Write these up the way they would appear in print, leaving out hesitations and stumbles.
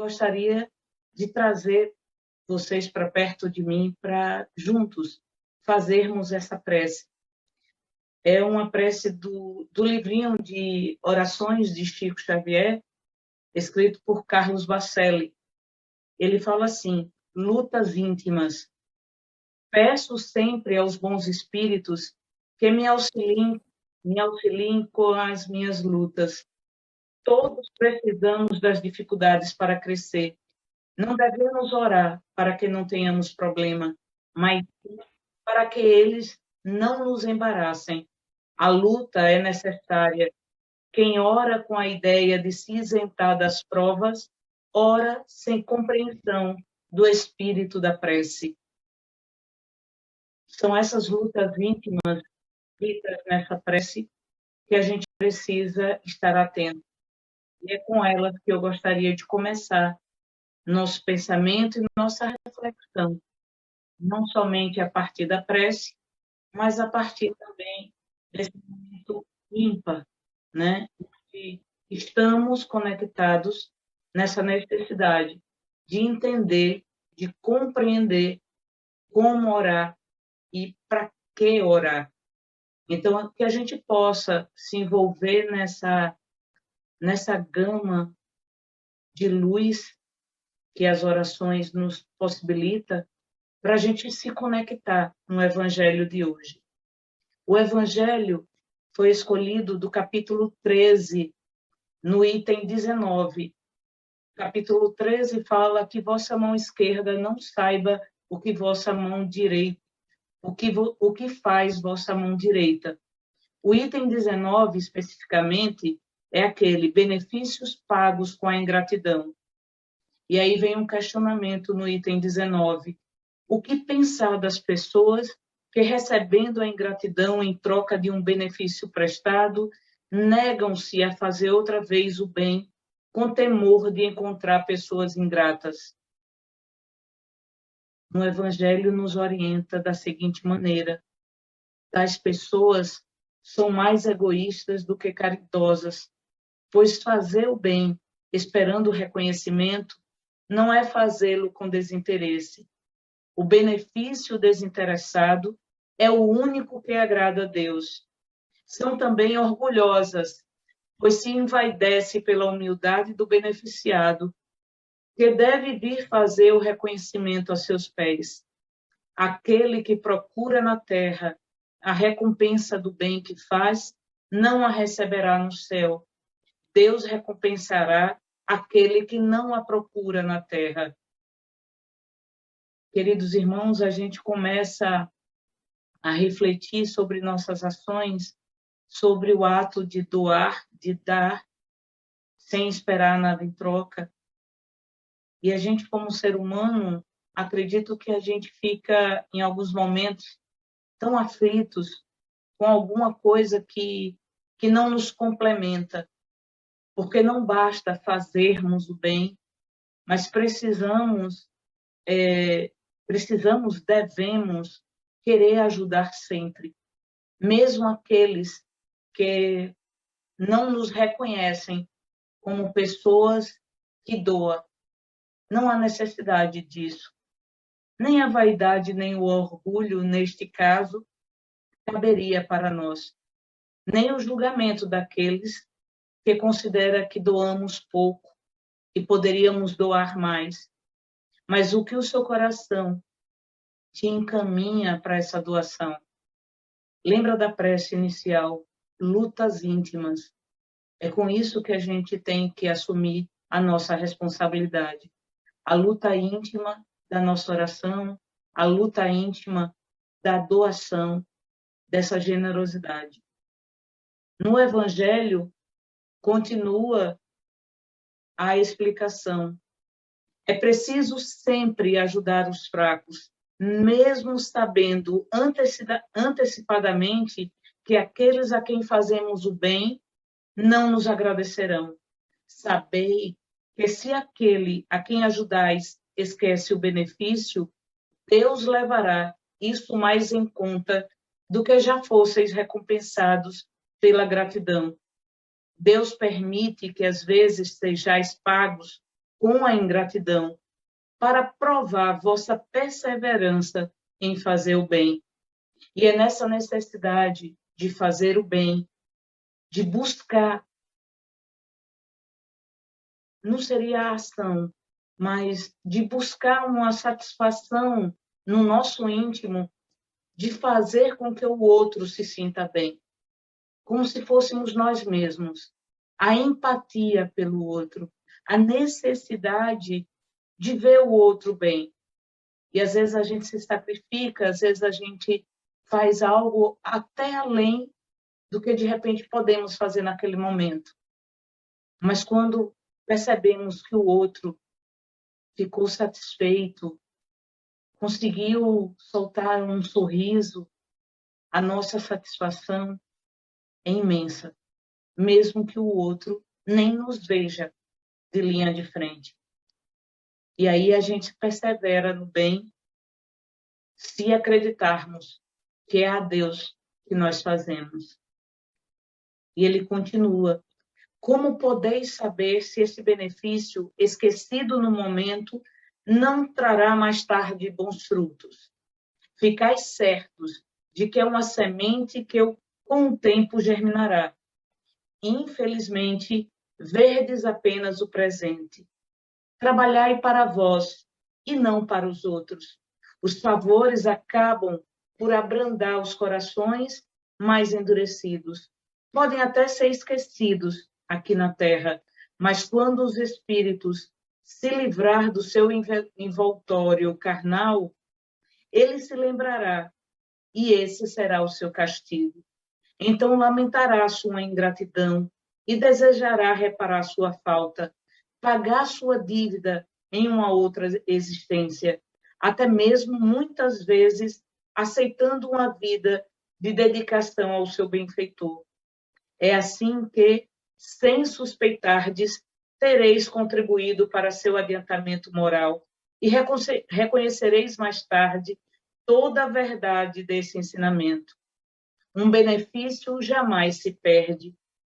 gostaria de trazer vocês para perto de mim para juntos fazermos essa prece. É uma prece do livrinho de orações de Chico Xavier, escrito por Carlos Bacelli. Ele fala assim: lutas íntimas. Peço sempre aos bons espíritos que me auxiliem com as minhas lutas. Todos precisamos das dificuldades para crescer. Não devemos orar para que não tenhamos problema, mas para que eles não nos embaraçem. A luta é necessária. Quem ora com a ideia de se isentar das provas, ora sem compreensão do espírito da prece. São essas lutas íntimas ditas nessa prece que a gente precisa estar atento. E é com elas que eu gostaria de começar nosso pensamento e nossa reflexão, não somente a partir da prece, mas a partir também desse momento ímpar, né? Que estamos conectados nessa necessidade de entender, de compreender como orar e para que orar. Então, que a gente possa se envolver nessa gama de luz que as orações nos possibilitam para a gente se conectar no Evangelho de hoje. O Evangelho foi escolhido do capítulo 13, no item 19. Capítulo 13 fala que vossa mão esquerda não saiba o que vossa mão direita, o que faz vossa mão direita. O item 19, especificamente, é aquele: benefícios pagos com a ingratidão. E aí vem um questionamento no item 19. O que pensar das pessoas que, recebendo a ingratidão em troca de um benefício prestado, negam-se a fazer outra vez o bem, com temor de encontrar pessoas ingratas? No Evangelho nos orienta da seguinte maneira: tais pessoas são mais egoístas do que caritosas, pois fazer o bem esperando o reconhecimento não é fazê-lo com desinteresse. O benefício desinteressado é o único que agrada a Deus. São também orgulhosas, pois se envaidece pela humildade do beneficiado, que deve vir fazer o reconhecimento a seus pés. Aquele que procura na terra a recompensa do bem que faz, não a receberá no céu. Deus recompensará aquele que não a procura na terra. Queridos irmãos, a gente começa a refletir sobre nossas ações, sobre o ato de doar, de dar, sem esperar nada em troca. E a gente, como ser humano, acredito que a gente fica, em alguns momentos, tão aflitos com alguma coisa que não nos complementa, porque não basta fazermos o bem, mas devemos querer ajudar sempre, mesmo aqueles que não nos reconhecem como pessoas que doam. Não há necessidade disso. Nem a vaidade, nem o orgulho, neste caso, caberia para nós. Nem o julgamento daqueles que considera que doamos pouco e poderíamos doar mais. Mas o que o seu coração te encaminha para essa doação? Lembra da prece inicial, lutas íntimas. É com isso que a gente tem que assumir a nossa responsabilidade. A luta íntima da nossa oração, a luta íntima da doação, dessa generosidade. No Evangelho, continua a explicação. É preciso sempre ajudar os fracos, mesmo sabendo antecipadamente que aqueles a quem fazemos o bem não nos agradecerão. Sabei que se aquele a quem ajudais esquece o benefício, Deus levará isso mais em conta do que já fosseis recompensados pela gratidão. Deus permite que às vezes sejais pagos com a ingratidão, para provar vossa perseverança em fazer o bem. E é nessa necessidade de fazer o bem, de buscar, não seria a ação, mas de buscar uma satisfação no nosso íntimo, de fazer com que o outro se sinta bem, como se fôssemos nós mesmos. A empatia pelo outro, a necessidade de ver o outro bem. E às vezes a gente se sacrifica, às vezes a gente faz algo até além do que de repente podemos fazer naquele momento. Mas quando percebemos que o outro ficou satisfeito, conseguiu soltar um sorriso, a nossa satisfação é imensa, mesmo que o outro nem nos veja de linha de frente. E aí a gente persevera no bem, se acreditarmos que é a Deus que nós fazemos. E ele continua: como podeis saber se esse benefício, esquecido no momento, não trará mais tarde bons frutos? Ficais certos de que é uma semente que com o tempo germinará. Infelizmente, verdes apenas o presente. Trabalhai para vós e não para os outros. Os favores acabam por abrandar os corações mais endurecidos. Podem até ser esquecidos aqui na terra, mas quando os espíritos se livrar do seu envoltório carnal, ele se lembrará, e esse será o seu castigo. Então lamentará sua ingratidão e desejará reparar sua falta, pagar sua dívida em uma outra existência, até mesmo muitas vezes aceitando uma vida de dedicação ao seu benfeitor. É assim que, sem suspeitardes, tereis contribuído para seu adiantamento moral e reconhecereis mais tarde toda a verdade desse ensinamento. Um benefício jamais se perde,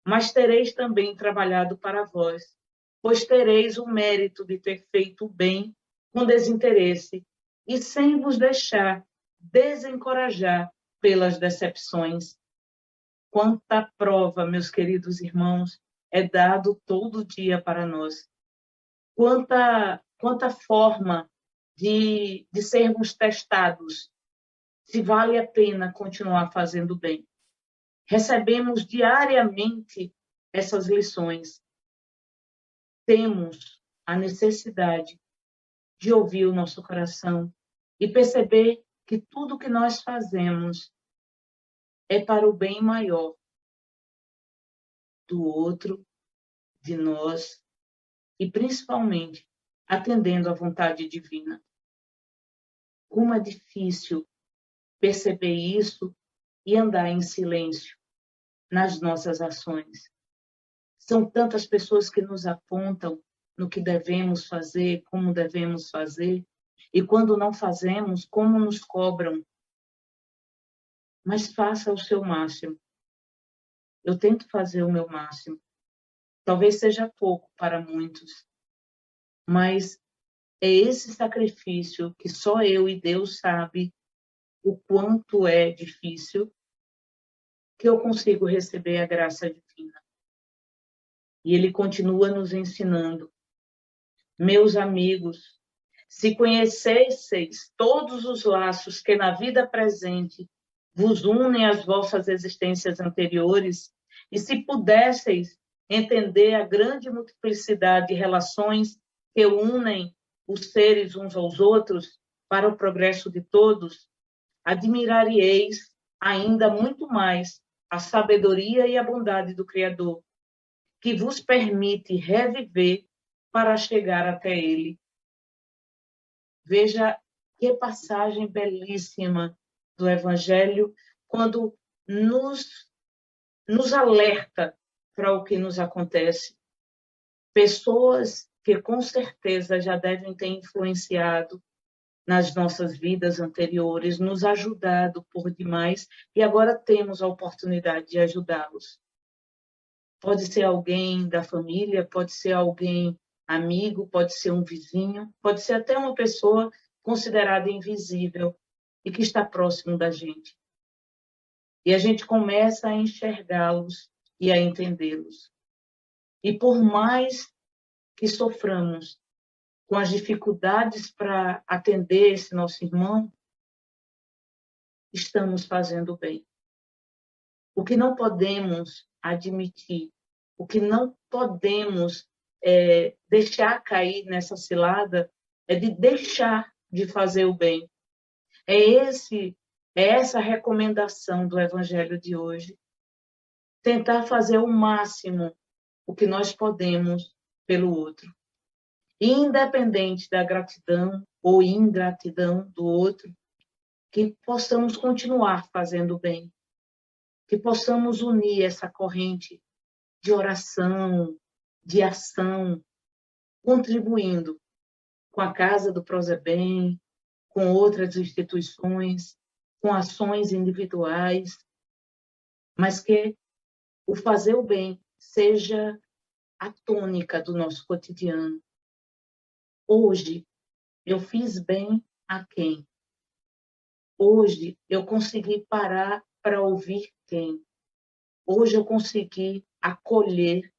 mas tereis também trabalhado para vós, pois tereis o mérito de ter feito o bem com desinteresse e sem vos deixar desencorajar pelas decepções. Quanta prova, meus queridos irmãos, é dado todo dia para nós. Quanta forma de sermos testados, se vale a pena continuar fazendo bem. Recebemos diariamente essas lições. Temos a necessidade de ouvir o nosso coração e perceber que tudo que nós fazemos é para o bem maior do outro, de nós e, principalmente, atendendo à vontade divina. Como é difícil perceber isso e andar em silêncio nas nossas ações. São tantas pessoas que nos apontam no que devemos fazer, como devemos fazer, e quando não fazemos, como nos cobram. Mas faça o seu máximo. Eu tento fazer o meu máximo. Talvez seja pouco para muitos, mas é esse sacrifício que só eu e Deus sabe o quanto é difícil, que eu consigo receber a graça divina. E ele continua nos ensinando: meus amigos, se conhecesseis todos os laços que na vida presente vos unem às vossas existências anteriores, e se pudesseis entender a grande multiplicidade de relações que unem os seres uns aos outros para o progresso de todos, admiraríeis ainda muito mais a sabedoria e a bondade do Criador, que vos permite reviver para chegar até Ele. Veja que passagem belíssima do Evangelho, quando nos alerta para o que nos acontece. Pessoas que com certeza já devem ter influenciado nas nossas vidas anteriores, nos ajudado por demais, e agora temos a oportunidade de ajudá-los. Pode ser alguém da família, pode ser alguém amigo, pode ser um vizinho, pode ser até uma pessoa considerada invisível e que está próximo da gente. E a gente começa a enxergá-los e a entendê-los. E por mais que soframos com as dificuldades para atender esse nosso irmão, estamos fazendo bem. O que não podemos admitir, o que não podemos deixar cair nessa cilada é de deixar de fazer o bem. É essa recomendação do Evangelho de hoje. Tentar fazer o máximo o que nós podemos pelo outro. Independente da gratidão ou ingratidão do outro, que possamos continuar fazendo o bem. Que possamos unir essa corrente de oração, de ação, contribuindo com a Casa do Prozebem, com outras instituições, com ações individuais, mas que o fazer o bem seja a tônica do nosso cotidiano. Hoje, eu fiz bem a quem? Hoje, eu consegui parar para ouvir quem? Hoje, eu consegui acolher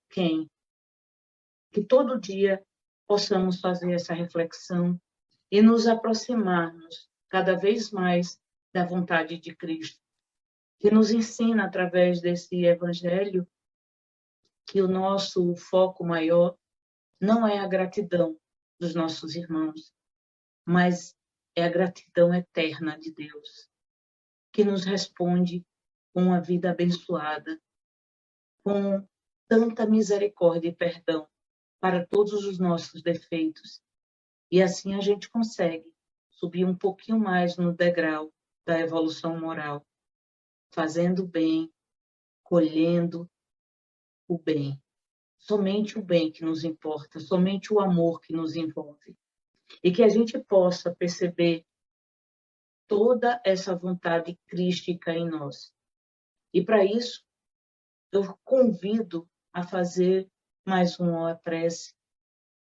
quem? Que todo dia possamos fazer essa reflexão e nos aproximarmos cada vez mais da vontade de Cristo, que nos ensina através desse Evangelho que o nosso foco maior não é a gratidão dos nossos irmãos, mas é a gratidão eterna de Deus, que nos responde com uma vida abençoada, com tanta misericórdia e perdão para todos os nossos defeitos. E assim a gente consegue subir um pouquinho mais no degrau da evolução moral, fazendo bem, colhendo o bem. Somente o bem que nos importa, somente o amor que nos envolve. E que a gente possa perceber toda essa vontade crística em nós. E para isso, eu convido a fazer mais uma prece,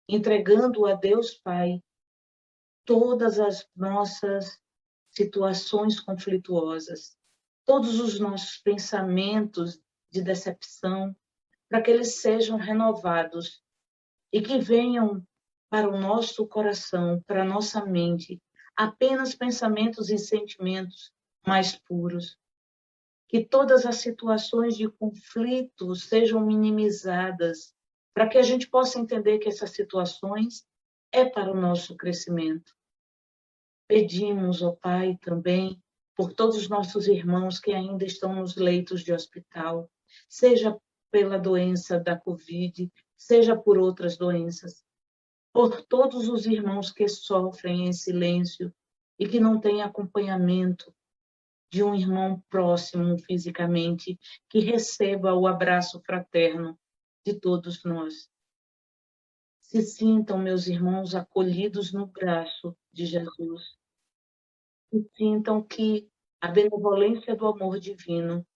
entregando a Deus Pai todas as nossas situações conflituosas, todos os nossos pensamentos de decepção, para que eles sejam renovados e que venham para o nosso coração, para a nossa mente, apenas pensamentos e sentimentos mais puros. Que todas as situações de conflito sejam minimizadas, para que a gente possa entender que essas situações é para o nosso crescimento. Pedimos, ó Pai, também por todos os nossos irmãos que ainda estão nos leitos de hospital, seja pela doença da Covid, seja por outras doenças, por todos os irmãos que sofrem em silêncio e que não têm acompanhamento de um irmão próximo fisicamente, que receba o abraço fraterno de todos nós. Se sintam, meus irmãos, acolhidos no braço de Jesus. E sintam que a benevolência do amor divino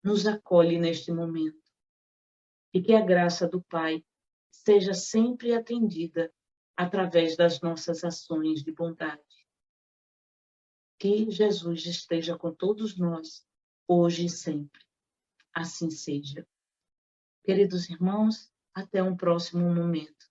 nos acolhe neste momento. E que a graça do Pai seja sempre atendida através das nossas ações de bondade. Que Jesus esteja com todos nós, hoje e sempre. Assim seja. Queridos irmãos, até um próximo momento.